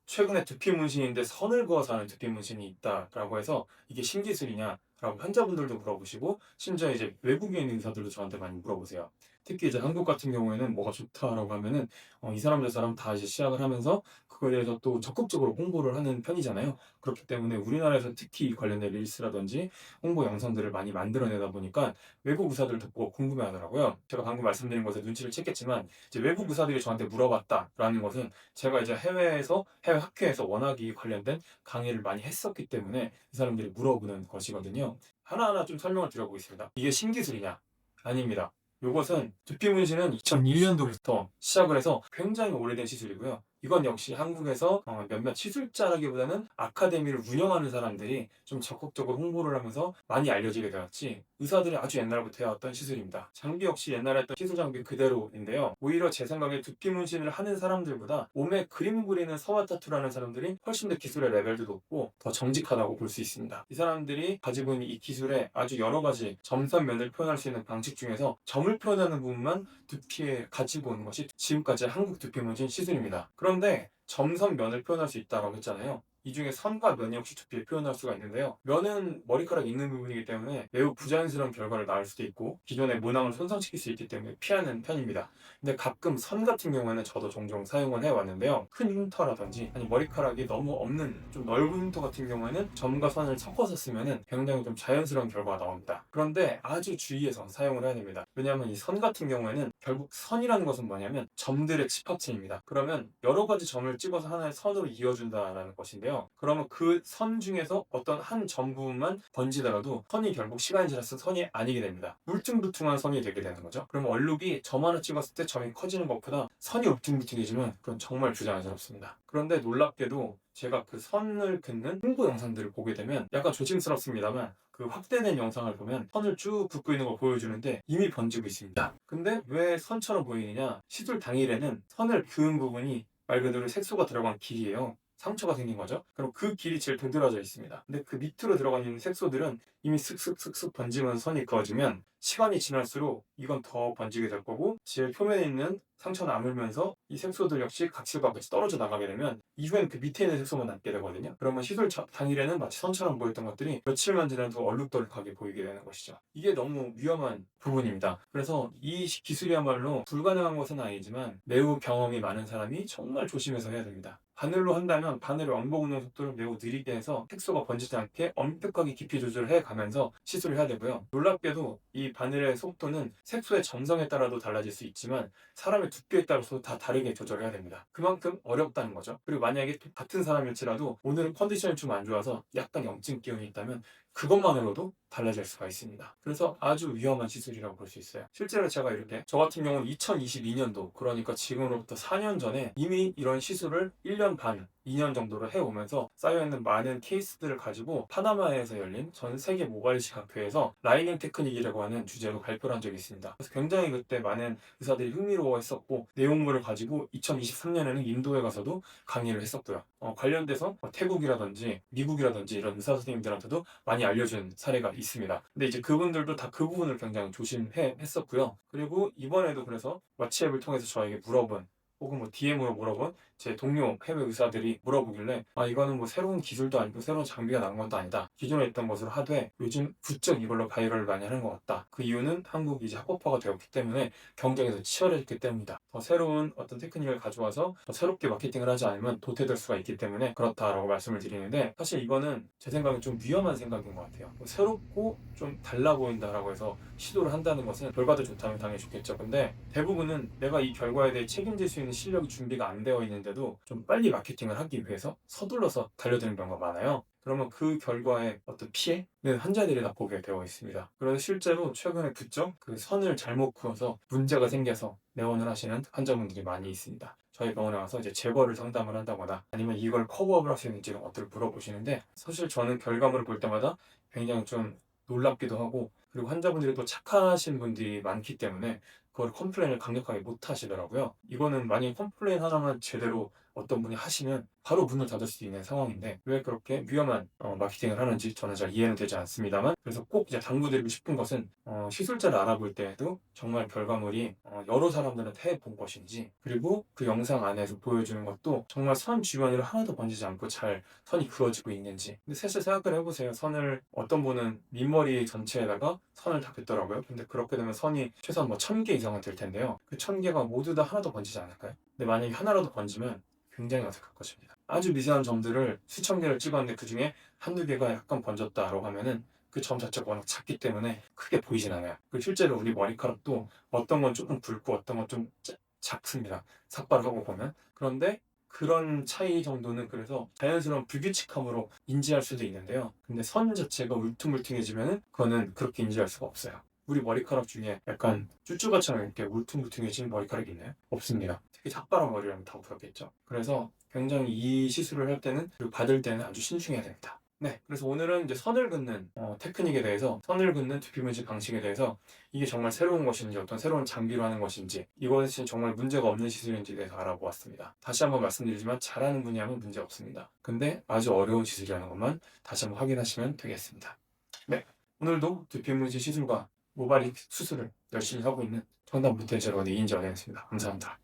최근에 두피 문신인데 선을 그어서 하는 두피 문신이 있다라고 해서 이게 신기술이냐라고 환자분들도 물어보시고 심지어 이제 외국에 있는 의사들도 저한테 많이 물어보세요. 특히 이제 한국 같은 경우에는 뭐가 좋다라고 하면은 이 사람 저 사람 다 이제 시작을 하면서 그거에 대해서 또 적극적으로 홍보를 하는 편이잖아요. 그렇기 때문에 우리나라에서 특히 관련된 릴스라든지 홍보 영상들을 많이 만들어내다 보니까 외국 의사들도 보고 궁금해하더라고요. 제가 방금 말씀드린 것에 눈치를 챘겠지만 이제 외국 의사들이 저한테 물어봤다라는 것은 제가 이제 해외 학회에서 워낙 이 관련된 강의를 많이 했었기 때문에 이 사람들이 물어보는 것이거든요. 하나하나 좀 설명을 드려보겠습니다. 이게 신기술이냐? 아닙니다. 이것은 두피 문신은 2001년도부터 시작을 해서 굉장히 오래된 시술이고요. 이건 역시 한국에서 몇몇 시술자라기보다는 아카데미를 운영하는 사람들이 좀 적극적으로 홍보를 하면서 많이 알려지게 되었지, 의사들이 아주 옛날부터 해왔던 시술입니다. 장비 역시 옛날에 했던 시술 장비 그대로인데요. 오히려 제 생각에 두피 문신을 하는 사람들보다 몸에 그림 그리는 서화 타투라는 사람들이 훨씬 더 기술의 레벨도 높고 더 정직하다고 볼 수 있습니다. 이 사람들이 가지고 있는 이 기술에 아주 여러 가지 점선면을 표현할 수 있는 방식 중에서 점을 표현하는 부분만 두피에 가지고 오는 것이 지금까지 한국 두피 문신 시술입니다. 그런데 점선면을 표현할 수 있다고 했잖아요. 이 중에 선과 면 역시 두피에 표현할 수가 있는데요. 면은 머리카락이 있는 부분이기 때문에 매우 부자연스러운 결과를 낳을 수도 있고 기존의 문항을 손상시킬 수 있기 때문에 피하는 편입니다. 근데 가끔 선 같은 경우에는 저도 종종 사용을 해왔는데요. 큰 흉터라든지 아니 머리카락이 너무 없는 좀 넓은 흉터 같은 경우에는 점과 선을 섞어서 쓰면은 굉장히 좀 자연스러운 결과가 나옵니다. 그런데 아주 주의해서 사용을 해야 됩니다. 왜냐하면 이 선 같은 경우에는 결국 선이라는 것은 뭐냐면 점들의 집합체입니다. 그러면 여러 가지 점을 찍어서 하나의 선으로 이어준다라는 것인데요. 그러면 그 선 중에서 어떤 한 점 부분만 번지더라도 선이 결국 시간이 지나서 선이 아니게 됩니다. 울퉁불퉁한 선이 되게 되는 거죠. 그러면 얼룩이 점 하나 찍었을 때 점이 커지는 것보다 선이 울퉁불퉁해지면 그건 정말 부자연스럽습니다. 그런데 놀랍게도 제가 그 선을 긋는 홍보 영상들을 보게 되면 약간 조심스럽습니다만 그 확대된 영상을 보면 선을 쭉 긋고 있는 걸 보여주는데 이미 번지고 있습니다. 근데 왜 선처럼 보이느냐? 시술 당일에는 선을 그은 부분이 말 그대로 색소가 들어간 길이에요. 상처가 생긴 거죠. 그럼 그 길이 제일 도드라져 있습니다. 근데 그 밑으로 들어가 있는 색소들은 이미 슥슥슥슥 번지면서 선이 그어지면 시간이 지날수록 이건 더 번지게 될 거고 제일 표면에 있는 상처는 아물면서 이 색소들 역시 각질과 같이 떨어져 나가게 되면 이후에는 그 밑에 있는 색소만 남게 되거든요. 그러면 시술 당일에는 마치 선처럼 보였던 것들이 며칠만 지나도 얼룩덜룩하게 보이게 되는 것이죠. 이게 너무 위험한 부분입니다. 그래서 이 기술이야말로 불가능한 것은 아니지만 매우 경험이 많은 사람이 정말 조심해서 해야 됩니다. 바늘로 한다면 바늘의 왕복 운동 속도를 매우 느리게 해서 색소가 번지지 않게 엄격하게 깊이 조절을 해가면서 시술을 해야 되고요. 놀랍게도 이 바늘의 속도는 색소의 점성에 따라도 달라질 수 있지만 사람의 두께에 따라서 다 다르게 조절해야 됩니다. 그만큼 어렵다는 거죠. 그리고 만약에 같은 사람일지라도 오늘은 컨디션이 좀 안 좋아서 약간 염증 기운이 있다면 그것만으로도 달라질 수가 있습니다. 그래서 아주 위험한 시술이라고 볼 수 있어요. 실제로 제가 이렇게 저 같은 경우는 2022년도 그러니까 지금으로부터 4년 전에 이미 이런 시술을 1년 반 2년 정도를 해오면서 쌓여있는 많은 케이스들을 가지고 파나마에서 열린 전 세계 모발이식 학회에서 라이닝 테크닉이라고 하는 주제로 발표를 한 적이 있습니다. 그래서 굉장히 그때 많은 의사들이 흥미로워했었고 내용물을 가지고 2023년에는 인도에 가서도 강의를 했었고요. 관련돼서 태국이라든지 미국이라든지 이런 의사 선생님들한테도 많이 알려준 사례가 있습니다. 근데 이제 그분들도 다 그 부분을 굉장히 조심해 했었고요. 그리고 이번에도 그래서 왓츠앱을 통해서 저에게 물어본 혹은 뭐 DM으로 물어본 제 동료 해외 의사들이 물어보길래 이거는 뭐 새로운 기술도 아니고 새로운 장비가 나온 것도 아니다. 기존에 있던 것으로 하되 요즘 부쩍 이걸로 바이럴을 많이 하는 것 같다. 그 이유는 한국이 이제 합법화가 되었기 때문에 경쟁이 더 치열해졌기 때문이다. 더 새로운 어떤 테크닉을 가져와서 더 새롭게 마케팅을 하지 않으면 도태될 수가 있기 때문에 그렇다라고 말씀을 드리는데 사실 이거는 제 생각엔 좀 위험한 생각인 것 같아요. 뭐 새롭고 좀 달라 보인다라고 해서 시도를 한다는 것은 결과도 좋다면 당연히 좋겠죠. 근데 대부분은 내가 이 결과에 대해 책임질 수 있는 실력이 준비가 안 되어 있는데도 좀 빨리 마케팅을 하기 위해서 서둘러서 달려드는 경우가 많아요. 그러면 그 결과의 어떤 피해는 환자들이 다 보게 되어 있습니다. 그래서 실제로 최근에 부쩍 그 선을 잘못 그어서 문제가 생겨서 내원을 하시는 환자분들이 많이 있습니다. 저희 병원에 와서 이제 재벌을 상담을 한다거나 아니면 이걸 커버업을 할 수 있는지 이런 것들을 물어보시는데 사실 저는 결과물을 볼 때마다 굉장히 좀 놀랍기도 하고 그리고 환자분들이 또 착하신 분들이 많기 때문에 그걸 컴플레인을 강력하게 못 하시더라고요. 이거는 만약에 컴플레인 하나만 제대로 어떤 분이 하시면 바로 문을 닫을 수 있는 상황인데 왜 그렇게 위험한 마케팅을 하는지 저는 잘 이해는 되지 않습니다만, 그래서 꼭 이제 당부드리고 싶은 것은 시술자를 알아볼 때에도 정말 결과물이 여러 사람들한테 해본 것인지, 그리고 그 영상 안에서 보여주는 것도 정말 선 주변으로 하나도 번지지 않고 잘 선이 그어지고 있는지. 근데 사실 생각을 해보세요. 선을 어떤 분은 밑머리 전체에다가 선을 다 긋더라고요. 근데 그렇게 되면 선이 최소한 뭐 1000개 이상은 될 텐데요. 그 1000개가 모두 다 하나도 번지지 않을까요? 근데 만약에 하나라도 번지면 굉장히 어색할 것입니다. 아주 미세한 점들을 수천 개를 찍었는데 그 중에 한두 개가 약간 번졌다라고 하면은 그 점 자체가 워낙 작기 때문에 크게 보이진 않아요. 그리고 실제로 우리 머리카락도 어떤 건 조금 굵고 어떤 건 좀 작습니다. 삭발을 하고 보면. 그런데 그런 차이 정도는 그래서 자연스러운 불규칙함으로 인지할 수도 있는데요. 근데 선 자체가 울퉁불퉁해지면은 그거는 그렇게 인지할 수가 없어요. 우리 머리카락 중에 약간 쭈쭈바처럼 이렇게 울퉁불퉁해진 머리카락이 있나요? 없습니다. 특히 삭발한 머리라면 다 그렇겠죠. 그래서 굉장히 이 시술을 할 때는, 그리고 받을 때는 아주 신중해야 됩니다. 네, 그래서 오늘은 이제 선을 긋는 테크닉에 대해서, 선을 긋는 두피문신 방식에 대해서 이게 정말 새로운 것인지 어떤 새로운 장비로 하는 것인지, 이것이 정말 문제가 없는 시술인지에 대해서 알아보았습니다. 다시 한번 말씀드리지만 잘하는 분이 하면 문제 없습니다. 근데 아주 어려운 시술이라는 것만 다시 한번 확인하시면 되겠습니다. 네, 오늘도 두피문신 시술과 모발이식 수술을 열심히 하고 있는 청담 문태자 여러분의 이인재 원장이었습니다. 감사합니다.